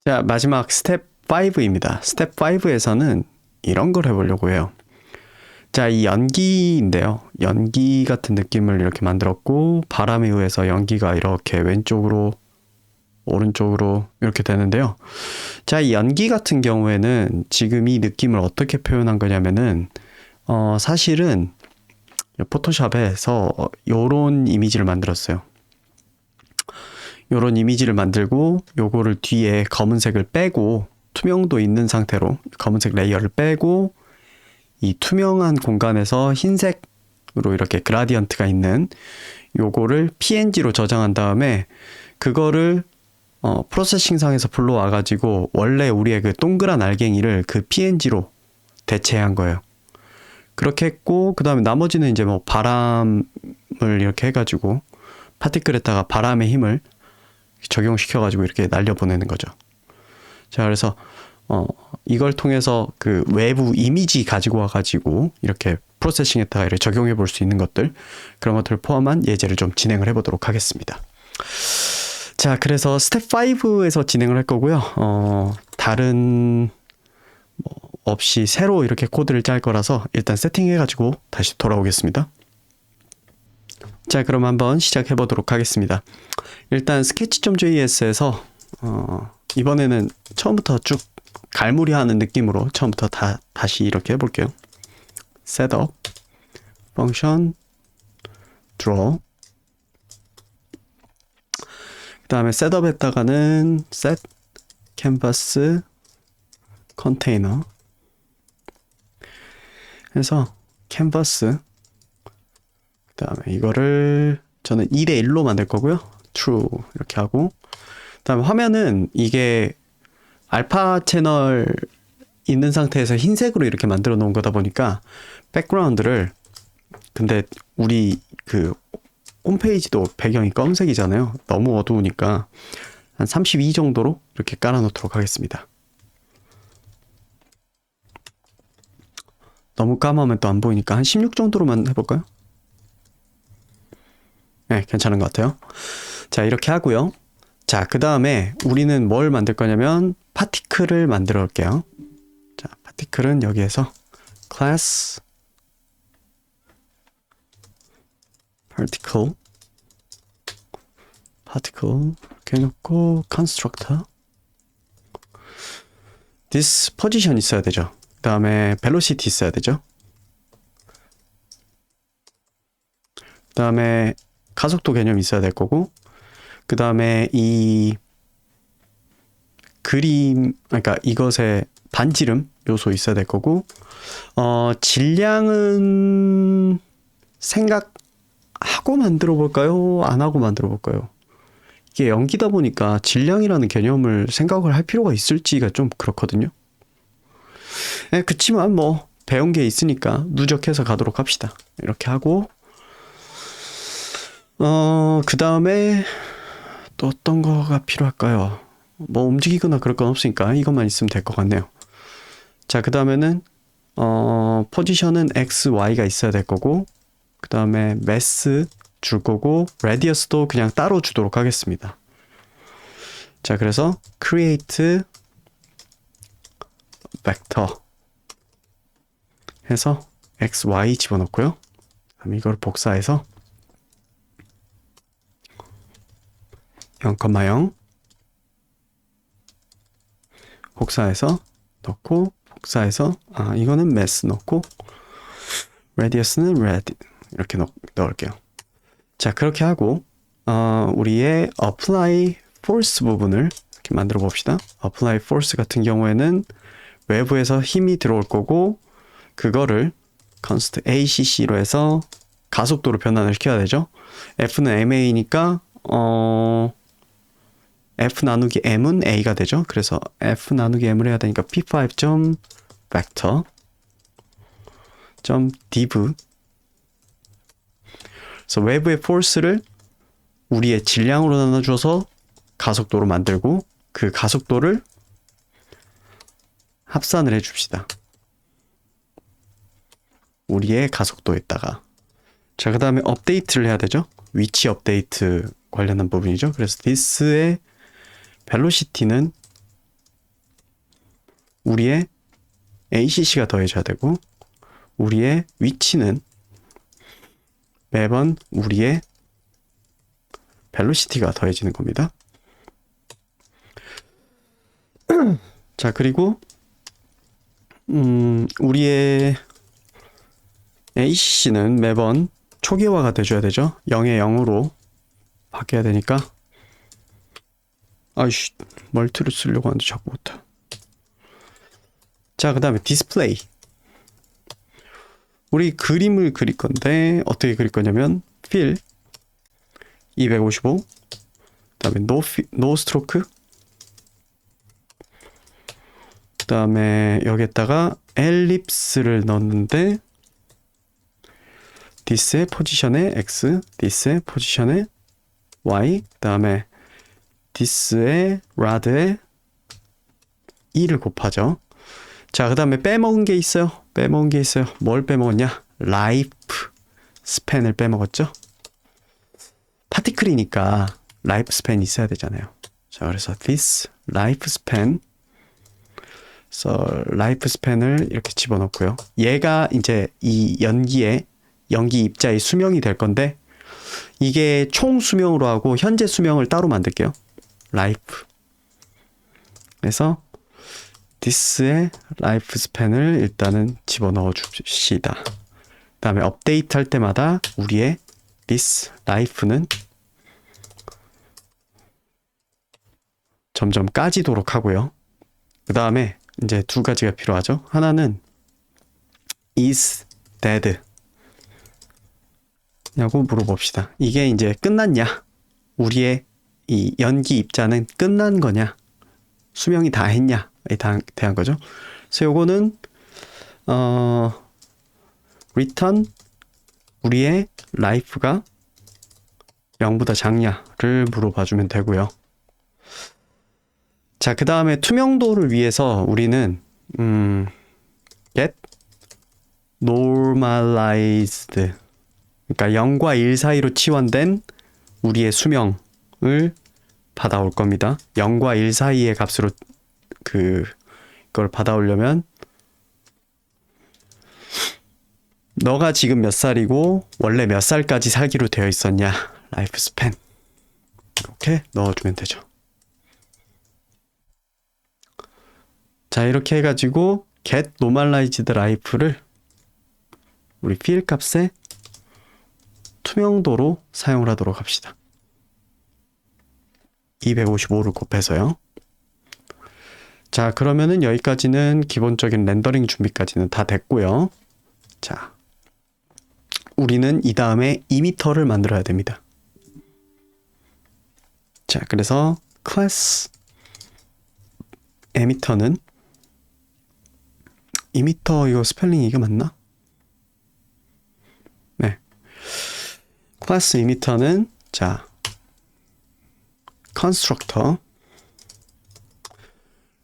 자, 마지막 스텝 5입니다. 스텝 5에서는 이런 걸 해보려고 해요. 자, 이 연기인데요. 연기 같은 느낌을 이렇게 만들었고, 바람에 의해서 연기가 이렇게 왼쪽으로, 오른쪽으로 이렇게 되는데요. 자, 이 연기 같은 경우에는 지금 이 느낌을 어떻게 표현한 거냐면은, 사실은 포토샵에서 요런 이미지를 만들었어요. 요런 이미지를 만들고 요거를 뒤에 검은색을 빼고 투명도 있는 상태로 검은색 레이어를 빼고 이 투명한 공간에서 흰색으로 이렇게 그라디언트가 있는 요거를 PNG로 저장한 다음에 그거를 프로세싱상에서 불러와 가지고 원래 우리의 그 동그란 알갱이를 그 PNG로 대체한 거예요. 그렇게 했고 그 다음에 나머지는 이제 뭐 바람을 이렇게 해가지고 파티클에다가 바람의 힘을 적용시켜가지고 이렇게 날려보내는 거죠. 자, 그래서 이걸 통해서 그 외부 이미지 가지고 와가지고 이렇게 프로세싱에다가 이렇게 적용해 볼 수 있는 것들, 그런 것들을 포함한 예제를 좀 진행을 해보도록 하겠습니다. 자, 그래서 스텝 5에서 진행을 할 거고요. 다른 없이 새로 이렇게 코드를 짤 거라서 일단 세팅해가지고 다시 돌아오겠습니다. 자, 그럼 한번 시작해 보도록 하겠습니다. 일단 sketch.js에서 이번에는 처음부터 쭉 갈무리하는 느낌으로 처음부터 다시 이렇게 해볼게요. setup, function, draw. 그 다음에 setup에다가는 set, canvas, container. 해서 canvas. 그 다음에 이거를 저는 2:1로 만들 거고요. true 이렇게 하고, 그 다음에 화면은 이게 알파 채널 있는 상태에서 흰색으로 이렇게 만들어 놓은 거다 보니까 백그라운드를, 근데 우리 그 홈페이지도 배경이 검은색이잖아요. 너무 어두우니까 한 32 정도로 이렇게 깔아 놓도록 하겠습니다. 너무 까마면 또 안 보이니까 한 16 정도로만 해볼까요? 네, 괜찮은 것 같아요. 자, 이렇게 하고요. 자, 그 다음에 우리는 뭘 만들 거냐면 파티클을 만들어 올게요. 자, 파티클은 여기에서 class particle 이렇게 해놓고 constructor this position 있어야 되죠. 그 다음에 velocity 있어야 되죠. 그 다음에 가속도 개념 있어야 될 거고, 그 다음에 이 그림, 그러니까 이것의 반지름 요소 있어야 될 거고, 질량은 생각하고 만들어 볼까요? 안 하고 만들어 볼까요? 이게 연기다 보니까 질량이라는 개념을 생각을 할 필요가 있을지가 좀 그렇거든요. 네, 그치만 뭐 배운 게 있으니까 누적해서 가도록 합시다. 이렇게 하고, 그 다음에 또 어떤 거가 필요할까요? 뭐 움직이거나 그럴 건 없으니까 이것만 있으면 될 것 같네요. 자, 그 다음에는 포지션은 X, Y가 있어야 될 거고, 그 다음에 mass 줄 거고, radius도 그냥 따로 주도록 하겠습니다. 자, 그래서 create vector 해서 X, Y 집어넣고요. 그다음에 이걸 복사해서 0,0 복사해서 넣고, 복사해서 이거는 mass 넣고, radius는 rad 이렇게 넣을게요. 자, 그렇게 하고 우리의 apply force 부분을 이렇게 만들어 봅시다. apply force 같은 경우에는 외부에서 힘이 들어올 거고, 그거를 const ACC로 해서 가속도로 변환을 시켜야 되죠. F는 MA니까 F 나누기 M은 A가 되죠. 그래서 F 나누기 M을 해야 되니까 P5 vector div. 그래서 외부의 force를 우리의 질량으로 나눠줘서 가속도로 만들고, 그 가속도를 합산을 해줍시다. 우리의 가속도에다가. 자, 그 다음에 업데이트를 해야 되죠. 위치 업데이트 관련한 부분이죠. 그래서 this의 velocity는 우리의 ACC가 더해져야 되고 우리의 위치는 매번 우리의 벨로시티가 더해지는 겁니다. 자, 그리고 우리의 ACC는 매번 초기화가 돼줘야 되죠. 0에 0으로 바뀌어야 되니까. 아이씨, 멀티를 쓰려고 하는데 자꾸 못해. 자, 그 다음에 디스플레이. 우리 그림을 그릴 건데 어떻게 그릴 거냐면 fill 255, 그 다음에 no stroke, 그 다음에 여기에다가 엘립스를 넣었는데 this의 포지션에 x, this의 포지션에 y, 그 다음에 this의 rad에 2를 곱하죠. 자, 그 다음에 빼먹은 게 있어요. 뭘 빼먹었냐? 라이프 스팬을 빼먹었죠. 파티클이니까 라이프 스팬이 있어야 되잖아요. 자, 그래서 this 라이프 스팬, 라이프 스팬을 이렇게 집어넣고요. 얘가 이제 이 연기 입자의 수명이 될 건데 이게 총 수명으로 하고 현재 수명을 따로 만들게요. 라이프. 그래서 this의 라이프 스팬을 일단은 집어넣어 줍시다. 그 다음에 업데이트 할 때마다 우리의 this life는 점점 까지도록 하고요. 그 다음에 이제 두 가지가 필요하죠. 하나는 is dead 냐고 물어봅시다. 이게 이제 끝났냐? 우리의 이 연기 입자는 끝난 거냐? 수명이 다 했냐? 에 대한 거죠. 그래서 요거는 return 우리의 life가 0보다 작냐를 물어봐 주면 되고요. 자, 그 다음에 투명도를 위해서 우리는 get normalized, 그러니까 0과 1 사이로 치환된 우리의 수명을 받아올 겁니다. 0과 1 사이의 값으로 그걸 받아오려면 너가 지금 몇 살이고 원래 몇 살까지 살기로 되어 있었냐, 라이프 스팬 이렇게 넣어주면 되죠. 자, 이렇게 해가지고 get normalized life를 우리 fill 값에 투명도로 사용을 하도록 합시다. 255를 곱해서요. 자, 그러면은 여기까지는 기본적인 렌더링 준비까지는 다 됐고요. 자, 우리는 이 다음에 이미터를 만들어야 됩니다. 자, 그래서 클래스 에미터는 이미터, 이거 스펠링이 이게 맞나? 네. 클래스 이미터는 자, 컨스트럭터.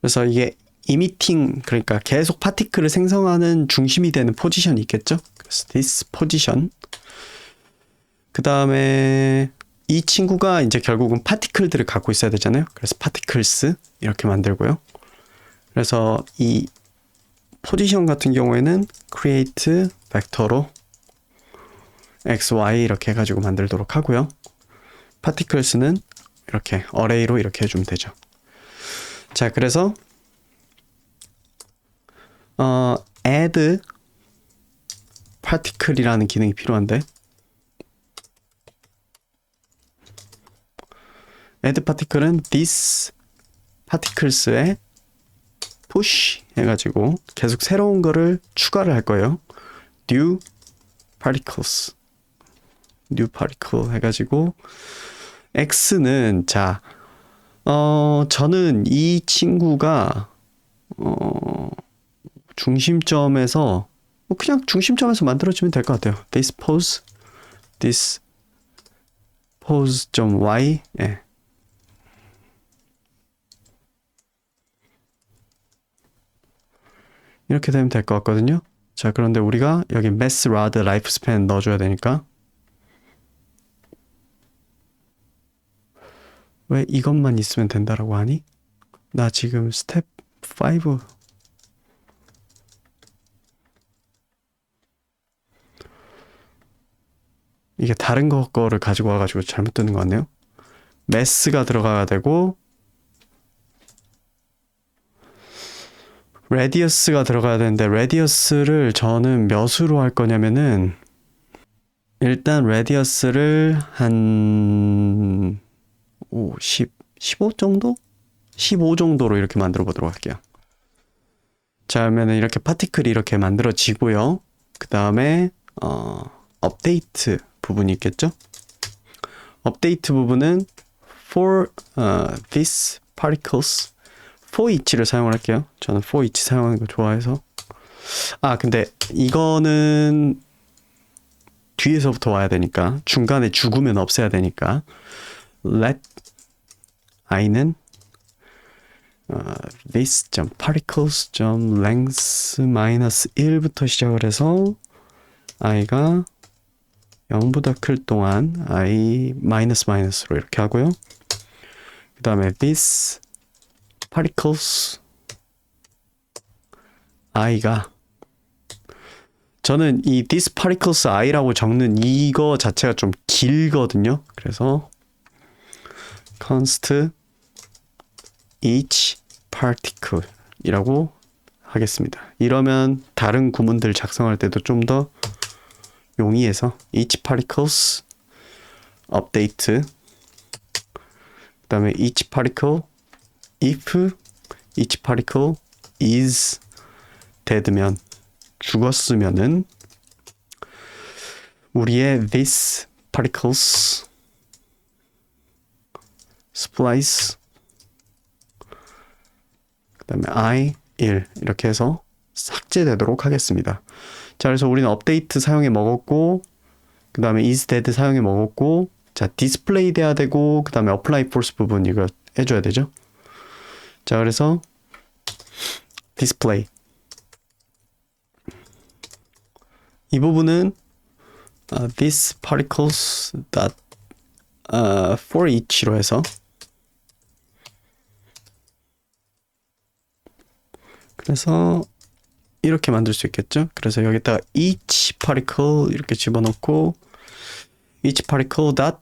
그래서 이게 emitting, 그러니까 계속 파티클을 생성하는 중심이 되는 포지션이 있겠죠? 그래서 this position. 그 다음에 이 친구가 이제 결국은 파티클들을 갖고 있어야 되잖아요. 그래서 particles 이렇게 만들고요. 그래서 이 포지션 같은 경우에는 create 벡터로 x, y 이렇게 해가지고 만들도록 하고요. particles는 이렇게 array로 이렇게 해주면 되죠. 자, 그래서 add particle이라는 기능이 필요한데 add particle은 this particles에 push 해가지고 계속 새로운 거를 추가를 할 거예요. new particles, new particle 해가지고 x는 자, 저는 이 친구가 중심점에서 그냥 중심점에서 만들어주면 될 것 같아요. this pose.y. 예. 이렇게 되면 될 것 같거든요. 자, 그런데 우리가 여기 mass rad lifespan 넣어줘야 되니까 왜 이것만 있으면 된다라고 하니? 나 지금 스텝 5 이게 다른 거를 가지고 와가지고 잘못 뜨는 것 같네요. 매스가 들어가야 되고 레디어스가 들어가야 되는데 레디어스를 저는 몇으로 할 거냐면은 일단 레디어스를 한 15 정도? 15 정도로 이렇게 만들어 보도록 할게요. 자, 그러면 이렇게 파티클이 이렇게 만들어지고요. 그 다음에 업데이트 부분이 있겠죠? 업데이트 부분은 for these particles for each를 사용을 할게요. 저는 for each 사용하는 거 좋아해서. 근데 이거는 뒤에서부터 와야 되니까 중간에 죽으면 없애야 되니까 let i는 this.particles.length -1부터 시작을 해서 i가 0보다 클 동안 i 마이너스로 이렇게 하고요. 그 다음에 this particles i가 저는 이 this particles i라고 적는 이거 자체가 좀 길거든요. 그래서 const each particle 이라고 하겠습니다. 이러면 다른 구문들 작성할 때도 좀 더 용이해서 each particles update 그 다음에 each particle if each particle is dead면 죽었으면은 우리의 this particles splice 그 다음에 I 1 이렇게 해서 삭제되도록 하겠습니다. 자, 그래서 우리는 업데이트 사용해 먹었고 그 다음에 is dead 사용해 먹었고 자, 디스플레이 돼야 되고 그 다음에 apply force 부분 이거 해줘야 되죠. 자, 그래서 display 이 부분은 this particles dot for each로 해서 그래서 이렇게 만들 수 있겠죠. 그래서 여기다가 each particle 이렇게 집어넣고 each particle dot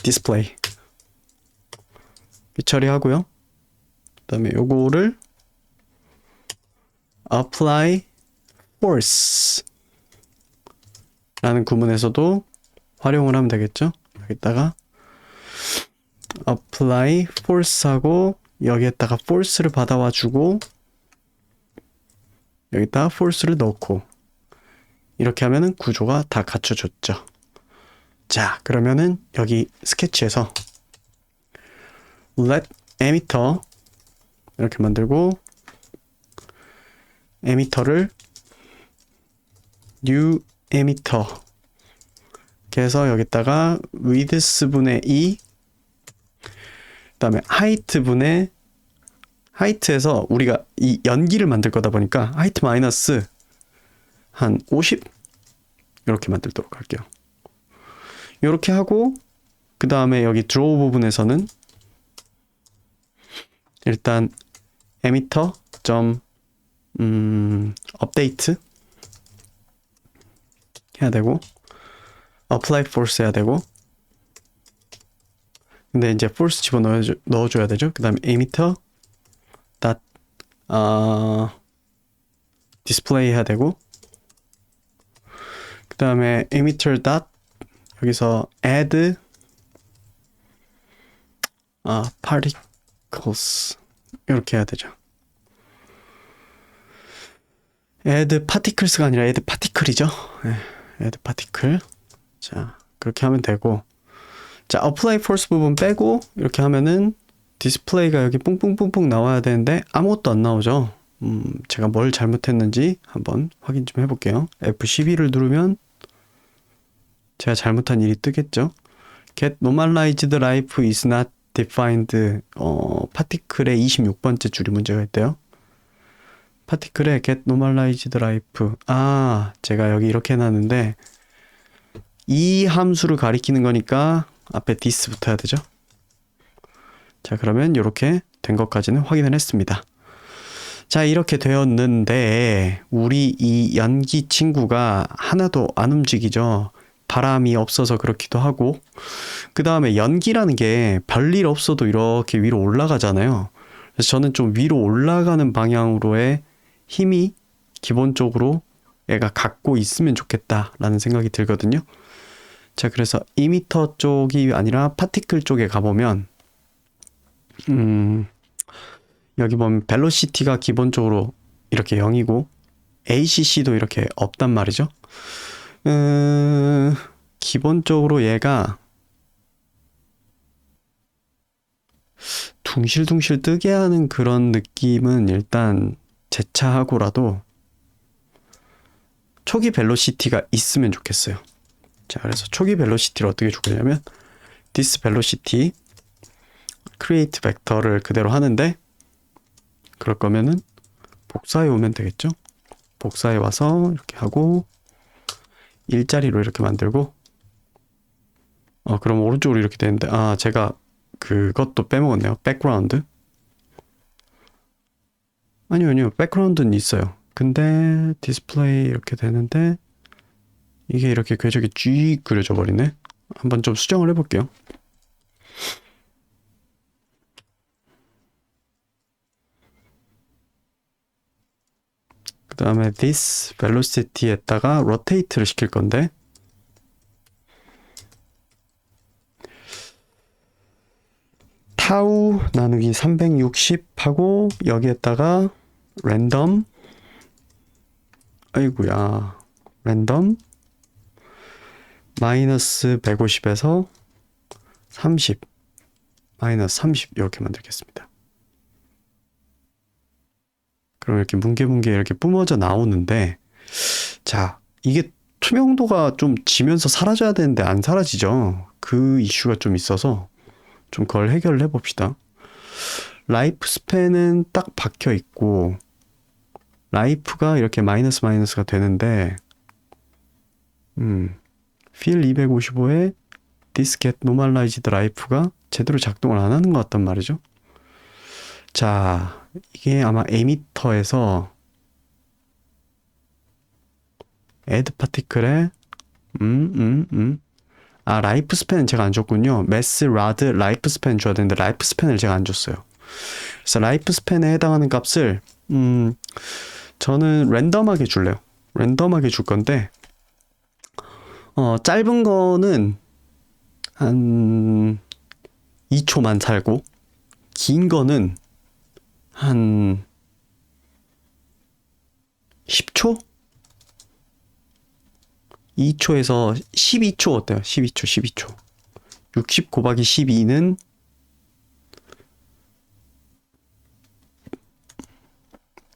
display 처리하고요. 그 다음에 요거를 apply force 라는 구문에서도 활용을 하면 되겠죠. 여기다가 apply force 하고 여기에다가 force를 받아와 주고 여기다가 force를 넣고 이렇게 하면은 구조가 다 갖춰졌죠. 자, 그러면은 여기 스케치에서 let emitter 이렇게 만들고 emitter를 new emitter 이렇게 해서 여기다가 width 분의 2 그 다음에 height 분의 하이트에서 우리가 이 연기를 만들 거다 보니까 하이트 마이너스 한 50 이렇게 만들도록 할게요. 이렇게 하고 그 다음에 여기 드로우 부분에서는 일단 emitter 점 update 해야 되고 apply force 해야 되고 근데 이제 force 집어넣어줘야 되죠. 그 다음에 emitter 디스플레이 해야 되고 그 다음에 emitter dot 여기서 add particles 이렇게 해야 되죠. add particles가 아니라 add particle이죠. 네, add particle. 자, 그렇게 하면 되고 자, apply force 부분 빼고 이렇게 하면은 디스플레이가 여기 뿡뿡뿡뿡 나와야 되는데 아무것도 안 나오죠. 제가 뭘 잘못했는지 한번 확인 좀 해볼게요. F12를 누르면 제가 잘못한 일이 뜨겠죠. Get normalized life is not defined. 파티클의 26번째 줄이 문제가 있대요. 파티클의 get normalized life. 제가 여기 이렇게 해놨는데 이 함수를 가리키는 거니까 앞에 this 붙어야 되죠. 자, 그러면 이렇게 된 것까지는 확인을 했습니다. 자, 이렇게 되었는데 우리 이 연기 친구가 하나도 안 움직이죠. 바람이 없어서 그렇기도 하고, 그 다음에 연기라는 게 별일 없어도 이렇게 위로 올라가잖아요. 그래서 저는 좀 위로 올라가는 방향으로의 힘이 기본적으로 얘가 갖고 있으면 좋겠다라는 생각이 들거든요. 자, 그래서 이미터 쪽이 아니라 파티클 쪽에 가보면 여기 보면 벨로시티가 기본적으로 이렇게 0이고 ACC도 이렇게 없단 말이죠. 기본적으로 얘가 둥실둥실 뜨게 하는 그런 느낌은 일단 제차하고라도 초기 벨로시티가 있으면 좋겠어요. 자, 그래서 초기 벨로시티를 어떻게 주냐면 this velocity create 벡터를 그대로 하는데, 그럴 거면은 복사해 오면 되겠죠. 복사해 와서 이렇게 하고 일자리로 이렇게 만들고, 그럼 오른쪽으로 이렇게 되는데, 제가 그것도 빼먹었네요. 백그라운드. 아니요, 백그라운드는 있어요. 근데 디스플레이 이렇게 되는데 이게 이렇게 궤적이 쭉 그려져 버리네. 한번 좀 수정을 해볼게요. 그 다음에 this velocity에다가 rotate를 시킬 건데, 타우 나누기 360 하고 여기에다가 랜덤, 아이구야, 랜덤 마이너스 150에서 30 마이너스 30 이렇게 만들겠습니다. 그럼 이렇게 뭉게뭉게 이렇게 뿜어져 나오는데, 자, 이게 투명도가 좀 지면서 사라져야 되는데 안 사라지죠. 그 이슈가 좀 있어서 좀 그걸 해결을 해봅시다. 라이프 스팬은 딱 박혀 있고 라이프가 이렇게 마이너스가 되는데, 필 255에 this get normalized life가 제대로 작동을 안 하는 것 같단 말이죠. 자, 이게 아마 에미터에서 add particle에 라이프 스팬은 제가 안 줬군요. 매스 라드 라이프 스팬 줘야 되는데 라이프 스팬을 제가 안 줬어요. 그래서 라이프 스팬에 해당하는 값을 저는 랜덤하게 줄래요. 랜덤하게 줄 건데, 짧은 거는 한 2초만 살고 긴 거는 한 10초? 2초에서 12초 어때요? 12초. 60 곱하기 12는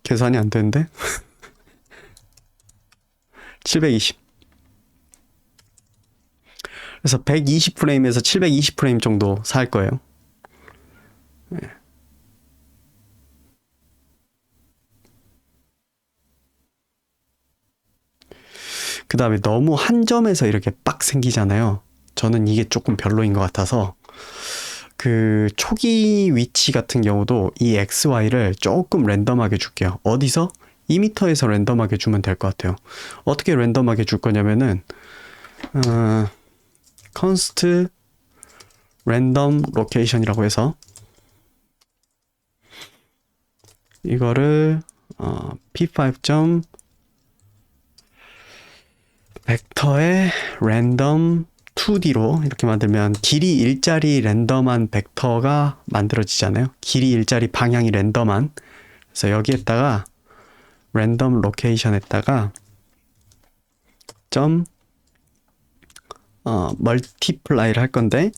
계산이 안 되는데? 720. 그래서 120프레임에서 720프레임 정도 살 거예요. 네. 그 다음에 너무 한 점에서 이렇게 빡 생기잖아요. 저는 이게 조금 별로인 것 같아서 그 초기 위치 같은 경우도 이 XY를 조금 랜덤하게 줄게요. 어디서? 2m에서 랜덤하게 주면 될 것 같아요. 어떻게 랜덤하게 줄 거냐면은 const random location이라고 해서 이거를 p5. 벡터의 랜덤 2D로 이렇게 만들면 길이 일자리 랜덤한 벡터가 만들어지잖아요. 길이 일자리 방향이 랜덤한. 그래서 여기에다가 랜덤 로케이션에다가 점 멀티플라이를 할 건데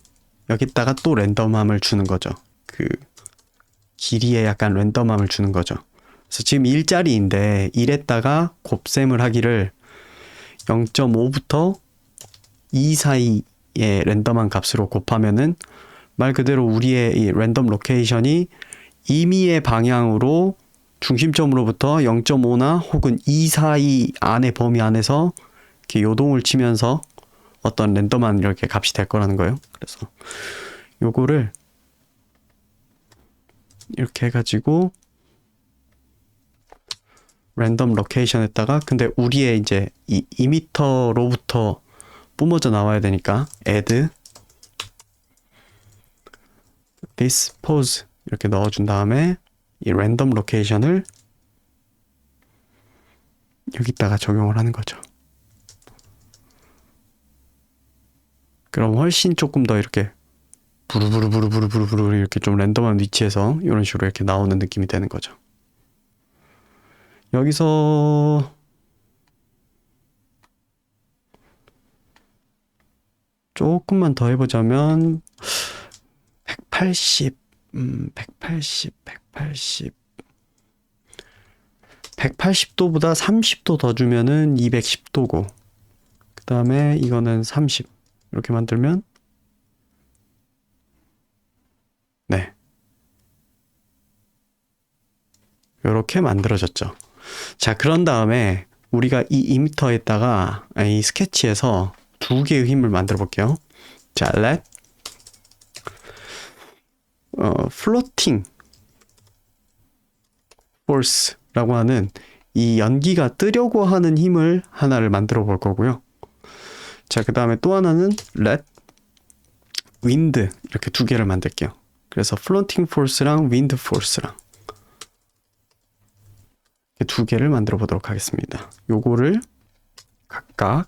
여기다가 또 랜덤함을 주는 거죠. 그 길이에 약간 랜덤함을 주는 거죠. 그래서 지금 일자리인데 1에다가 곱셈을 하기를 0.5부터 2 사이의 랜덤한 값으로 곱하면은 말 그대로 우리의 이 랜덤 로케이션이 임의의 방향으로 중심점으로부터 0.5나 혹은 2 사이 안의 범위 안에서 이렇게 요동을 치면서 어떤 랜덤한 이렇게 값이 될 거라는 거예요. 그래서 요거를 이렇게 해가지고 랜덤 로케이션에다가, 근데 우리의 이제 이 2m로부터 뿜어져 나와야 되니까 add this pose 이렇게 넣어준 다음에 이 랜덤 로케이션을 여기다가 적용을 하는 거죠. 그럼 훨씬 조금 더 이렇게 부르부르부르부르부르 이렇게 좀 랜덤한 위치에서 이런 식으로 이렇게 나오는 느낌이 되는 거죠. 여기서 조금만 더 해보자면 180, 180도보다 30도 더 주면은 210도고 그 다음에 이거는 30 이렇게 만들면 네 이렇게 만들어졌죠. 자, 그런 다음에 우리가 이 이미터에다가 이 스케치에서 두 개의 힘을 만들어 볼게요. 자, let floating force라고 하는 이 연기가 뜨려고 하는 힘을 하나를 만들어 볼 거고요. 자, 그 다음에 또 하나는 let wind 이렇게 두 개를 만들게요. 그래서 floating force랑 wind force랑 두 개를 만들어 보도록 하겠습니다. 요거를 각각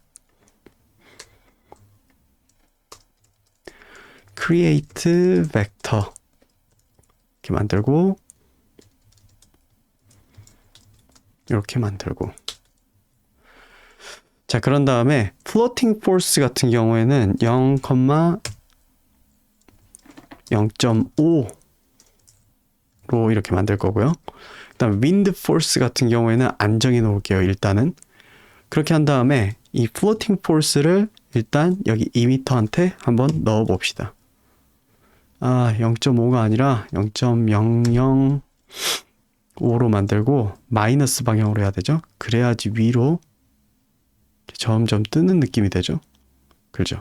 create vector 이렇게 만들고 이렇게 만들고 자, 그런 다음에 floating force 같은 경우에는 0,5로 이렇게 만들 거고요. 그 다음에 wind force 같은 경우에는 안 정해 놓을게요. 일단은 그렇게 한 다음에 이 floating force를 일단 여기 2m한테 한번 넣어 봅시다. 0.5가 아니라 0.005로 만들고 마이너스 방향으로 해야 되죠. 그래야지 위로 점점 뜨는 느낌이 되죠. 그죠?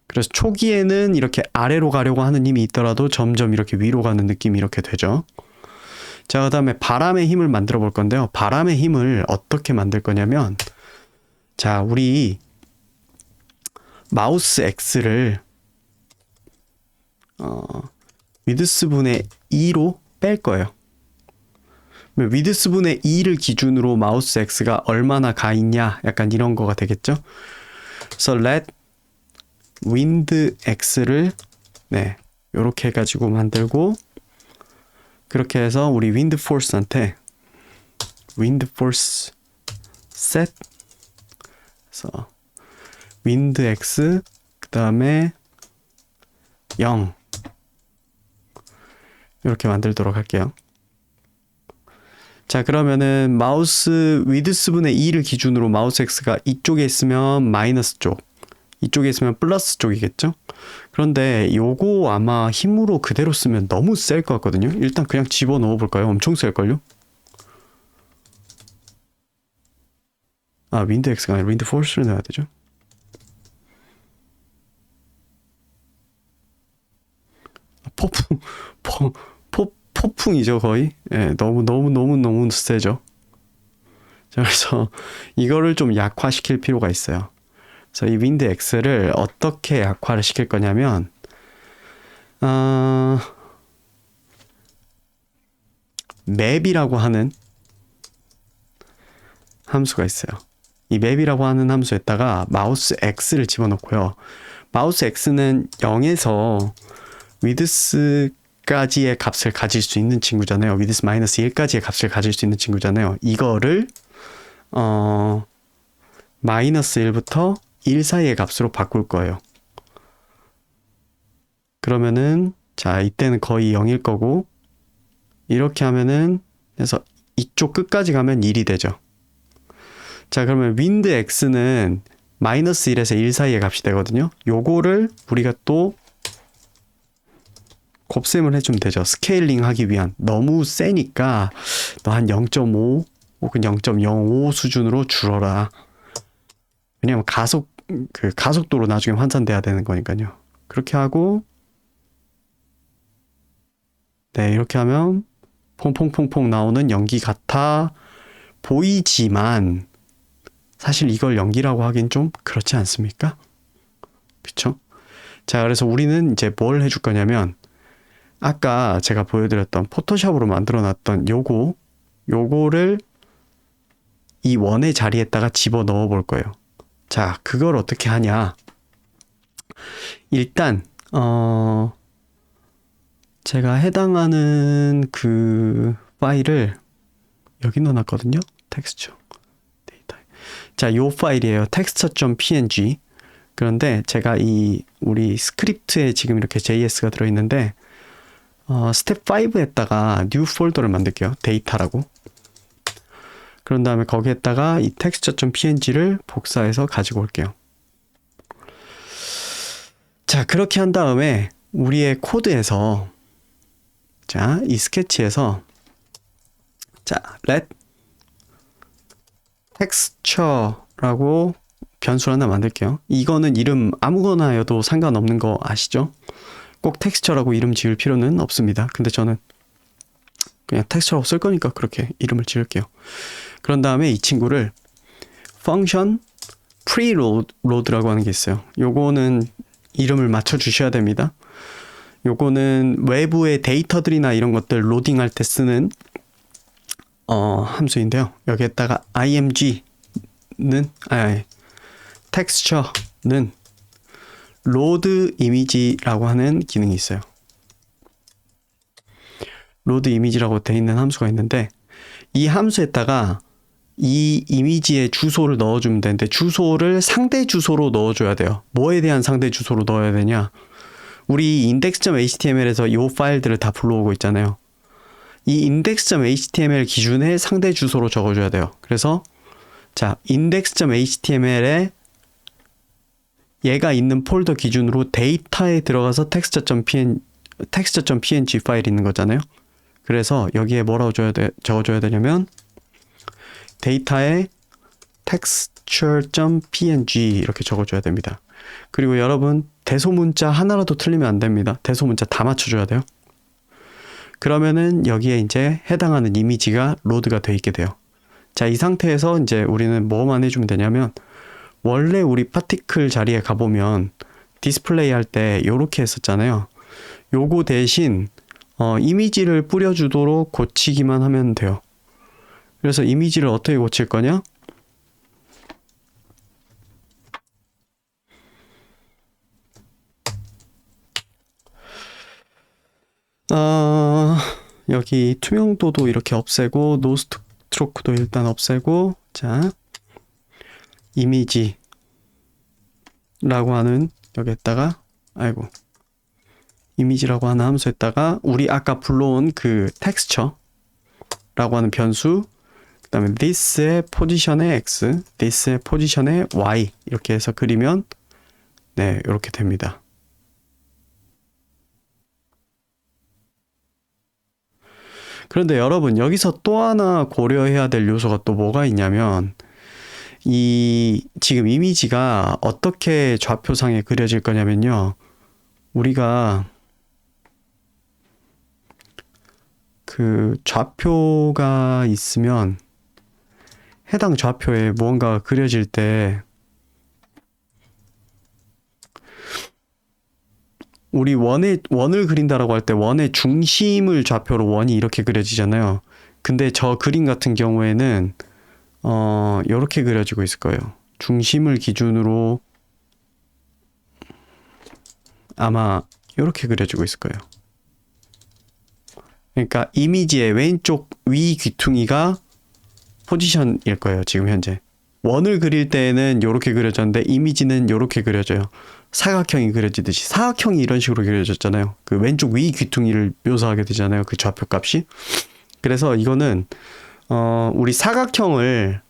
그래서 초기에는 이렇게 아래로 가려고 하는 힘이 있더라도 점점 이렇게 위로 가는 느낌이 이렇게 되죠. 자, 그 다음에 바람의 힘을 만들어 볼 건데요. 바람의 힘을 어떻게 만들 거냐면 자, 우리 마우스 X를 위드스분의 2로 뺄 거예요. 위드스분의 2를 기준으로 마우스 X가 얼마나 가 있냐 약간 이런 거가 되겠죠. 그래서 let wind X를 네 요렇게 해가지고 만들고 그렇게 해서 우리 wind force한테 wind force set 그래서 wind X 그 다음에 0 이렇게 만들도록 할게요. 자, 그러면은 마우스 위드스분의 2를 기준으로 마우스 X가 이쪽에 있으면 마이너스 쪽, 이쪽에 있으면 플러스 쪽이겠죠? 그런데 요거 아마 힘으로 그대로 쓰면 너무 셀 것 같거든요. 일단 그냥 집어넣어 볼까요? 엄청 셀걸요? 윈드 X가 아니라 윈드 포스를 넣어야 되죠. 폭풍이죠 거의. 예, 너무 세죠. 자, 그래서 이거를 좀 약화시킬 필요가 있어요. 그래서 이 윈드 X를 어떻게 약화를 시킬 거냐면 맵이라고 하는 함수가 있어요. 이 맵이라고 하는 함수에다가 마우스 X를 집어넣고요. 마우스 X는 0에서 위드스까지의 값을 가질 수 있는 친구잖아요. 위드스 마이너스 1까지의 값을 가질 수 있는 친구잖아요. 이거를 마이너스 1부터 1 사이의 값으로 바꿀 거예요. 그러면은 자, 이때는 거의 0일 거고 이렇게 하면은 그래서 이쪽 끝까지 가면 1이 되죠. 자, 그러면 윈드 X는 마이너스 1에서 1 사이의 값이 되거든요. 요거를 우리가 또 곱셈을 해주면 되죠. 스케일링 하기 위한. 너무 세니까 너 한 0.5 혹은 0.05 수준으로 줄어라. 왜냐면 가속도로 나중에 환산돼야 되는 거니까요. 그렇게 하고 네, 이렇게 하면 퐁퐁퐁퐁 나오는 연기 같아 보이지만 사실 이걸 연기라고 하긴 좀 그렇지 않습니까? 그쵸? 자, 그래서 우리는 이제 뭘 해줄 거냐면 아까 제가 보여드렸던 포토샵으로 만들어놨던 요거를 이 원의 자리에다가 집어 넣어 볼 거예요. 자, 그걸 어떻게 하냐? 일단 제가 해당하는 그 파일을 여기 넣어놨거든요. 텍스처 데이터. 자, 요 파일이에요. texture.png. 그런데 제가 우리 스크립트에 지금 이렇게 JS가 들어있는데 스텝 5에다가 new 폴더를 만들게요. 데이터라고. 그런 다음에 거기에다가 이 texture.png를 복사해서 가지고 올게요. 자, 그렇게 한 다음에 우리의 코드에서 자, 이 스케치에서 자, let texture라고 변수를 하나 만들게요. 이거는 이름 아무거나여도 상관없는 거 아시죠? 꼭 텍스처라고 이름 지을 필요는 없습니다. 근데 저는 그냥 텍스처라고 쓸 거니까 그렇게 이름을 지을게요. 그런 다음에 이 친구를 function preload라고 하는 게 있어요. 요거는 이름을 맞춰 주셔야 됩니다. 요거는 외부의 데이터들이나 이런 것들 로딩할 때 쓰는 함수인데요. 여기에다가 img는 texture는 load image라고 하는 기능이 있어요. load image라고 되어 있는 함수가 있는데 이 함수에다가 이 이미지의 주소를 넣어주면 되는데 주소를 상대 주소로 넣어줘야 돼요. 뭐에 대한 상대 주소로 넣어야 되냐? 우리 index.html에서 이 파일들을 다 불러오고 있잖아요. 이 index.html 기준의 상대 주소로 적어줘야 돼요. 그래서 자, index.html에 얘가 있는 폴더 기준으로 데이터에 들어가서 texture.png 파일이 있는 거잖아요. 그래서 여기에 뭐라고 적어줘야 되냐면 데이터에 texture.png 이렇게 적어줘야 됩니다. 그리고 여러분 대소문자 하나라도 틀리면 안 됩니다. 대소문자 다 맞춰줘야 돼요. 그러면은 여기에 이제 해당하는 이미지가 로드가 돼 있게 돼요. 자, 이 상태에서 이제 우리는 뭐만 해주면 되냐면 원래 우리 파티클 자리에 가보면 디스플레이 할 때 요렇게 했었잖아요. 요거 대신 이미지를 뿌려주도록 고치기만 하면 돼요. 그래서 이미지를 어떻게 고칠 거냐? 여기 투명도도 이렇게 없애고 노스트로크도 일단 없애고 자 이미지라고 하는 여기에다가 이미지라고 하는 함수에다가 우리 아까 불러온 그 texture라고 하는 변수 그 다음에 this의 포지션의 x, this의 포지션의 y 이렇게 해서 그리면 네 이렇게 됩니다. 그런데 여러분 여기서 또 하나 고려해야 될 요소가 또 뭐가 있냐면 지금 이미지가 어떻게 좌표상에 그려질 거냐면요. 우리가 그 좌표가 있으면 해당 좌표에 무언가가 그려질 때 우리 원을 그린다라고 할 때 원의 중심을 좌표로 원이 이렇게 그려지잖아요. 근데 저 그림 같은 경우에는 이렇게 그려지고 있을 거예요. 중심을 기준으로 아마 이렇게 그려지고 있을 거예요. 그러니까 이미지의 왼쪽 위 귀퉁이가 포지션일 거예요. 지금 현재. 원을 그릴 때에는 이렇게 그려졌는데 이미지는 이렇게 그려져요. 사각형이 그려지듯이 사각형이 이런 식으로 그려졌잖아요. 그 왼쪽 위 귀퉁이를 묘사하게 되잖아요. 그 좌표 값이. 그래서 이거는 우리 사각형에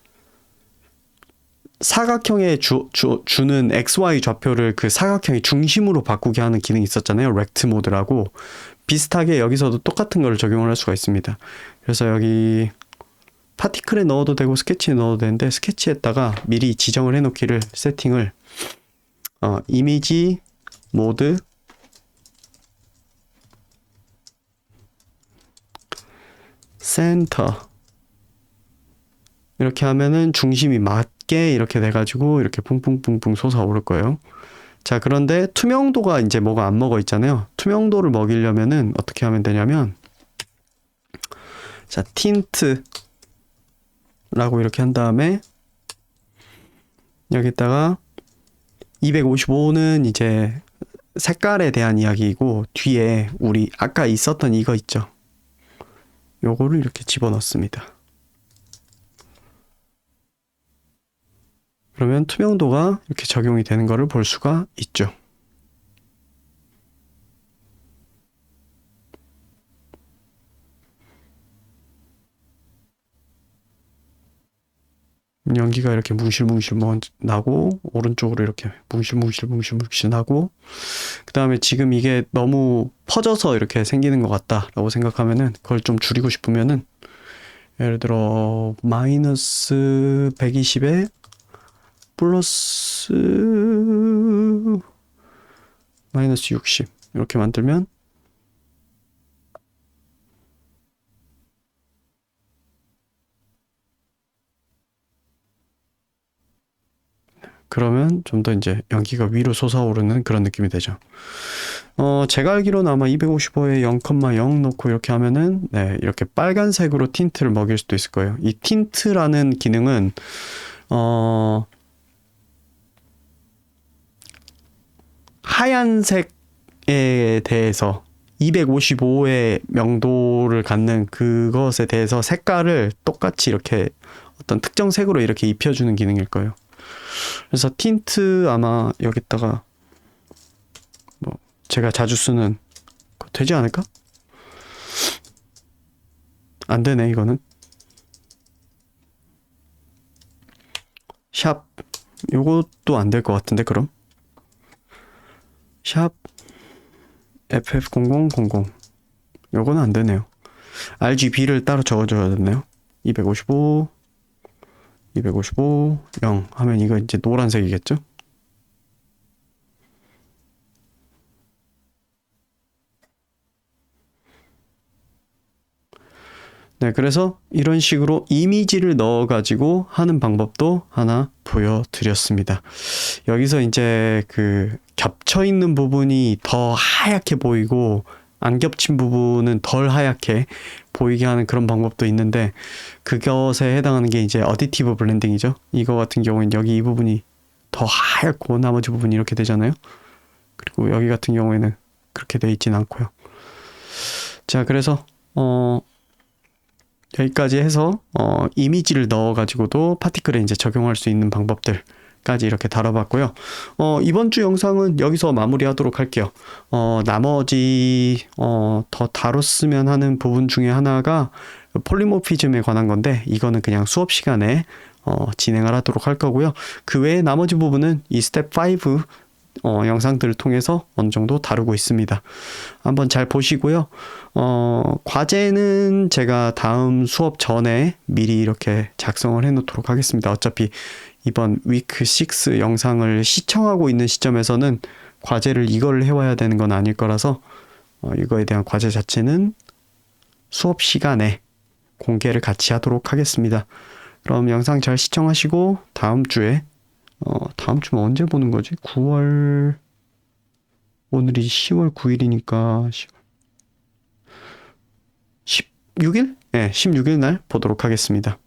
주는 XY 좌표를 그 사각형의 중심으로 바꾸게 하는 기능이 있었잖아요. 렉트 모드라고. 비슷하게 여기서도 똑같은 걸 적용을 할 수가 있습니다. 그래서 여기 파티클에 넣어도 되고 스케치에 넣어도 되는데 스케치에다가 미리 지정을 해놓기를 세팅을 이미지 모드 센터 이렇게 하면은 중심이 있게 이렇게 돼가지고 이렇게 붕붕붕붕 솟아오를 거예요. 자, 그런데 투명도가 이제 뭐가 안 먹어 있잖아요. 투명도를 먹이려면은 어떻게 하면 되냐면, 자, 틴트라고 이렇게 한 다음에 여기다가 255는 이제 색깔에 대한 이야기이고, 뒤에 우리 아까 있었던 이거 있죠. 요거를 이렇게 집어넣습니다. 그러면 투명도가 이렇게 적용이 되는 것을 볼 수가 있죠. 연기가 이렇게 뭉실뭉실 나고, 오른쪽으로 이렇게 뭉실뭉실 나고, 그 다음에 지금 이게 너무 퍼져서 이렇게 생기는 것 같다라고 생각하면은, 그걸 좀 줄이고 싶으면은, 예를 들어 마이너스 120에 플러스 마이너스 60 이렇게 만들면, 그러면 좀 더 이제 연기가 위로 솟아오르는 그런 느낌이 되죠. 제가 알기로는 아마 255에 0,0 놓고 이렇게 하면은, 네, 이렇게 빨간색으로 틴트를 먹일 수도 있을 거예요. 이 틴트라는 기능은, 하얀색에 대해서 255의 명도를 갖는 그것에 대해서 색깔을 똑같이 이렇게 어떤 특정 색으로 이렇게 입혀주는 기능일 거예요. 그래서 틴트 아마 여기다가 뭐 제가 자주 쓰는 되지 않을까? 안 되네 이거는. 샵 요것도 안 될 것 같은데 그럼 샵 FF0000 요거는 안 되네요. RGB를 따로 적어줘야 됐네요. 255 0 하면 이거 이제 노란색이겠죠? 네, 그래서 이런 식으로 이미지를 넣어가지고 하는 방법도 하나 보여드렸습니다. 여기서 이제 그 겹쳐있는 부분이 더 하얗게 보이고 안 겹친 부분은 덜 하얗게 보이게 하는 그런 방법도 있는데, 그것에 해당하는 게 이제 어디티브 블렌딩이죠. 이거 같은 경우는 여기 이 부분이 더 하얗고 나머지 부분이 이렇게 되잖아요. 그리고 여기 같은 경우에는 그렇게 돼 있진 않고요. 자, 그래서 여기까지 해서 이미지를 넣어가지고도 파티클에 이제 적용할 수 있는 방법들까지 이렇게 다뤄봤고요. 이번 주 영상은 여기서 마무리하도록 할게요. 나머지 더 다뤘으면 하는 부분 중에 하나가 폴리모피즘에 관한 건데, 이거는 그냥 수업 시간에 진행을 하도록 할 거고요. 그 외에 나머지 부분은 이 스텝 5 영상들을 통해서 어느 정도 다루고 있습니다. 한번 잘 보시고요. 과제는 제가 다음 수업 전에 미리 이렇게 작성을 해 놓도록 하겠습니다. 어차피 이번 위크 6 영상을 시청하고 있는 시점에서는 과제를 이걸 해와야 되는 건 아닐 거라서 이거에 대한 과제 자체는 수업 시간에 공개를 같이 하도록 하겠습니다. 그럼 영상 잘 시청하시고 다음 주에 다음 주면 언제 보는 거지? 9월 오늘이 10월 9일이니까 16일? 네, 16일 날 보도록 하겠습니다.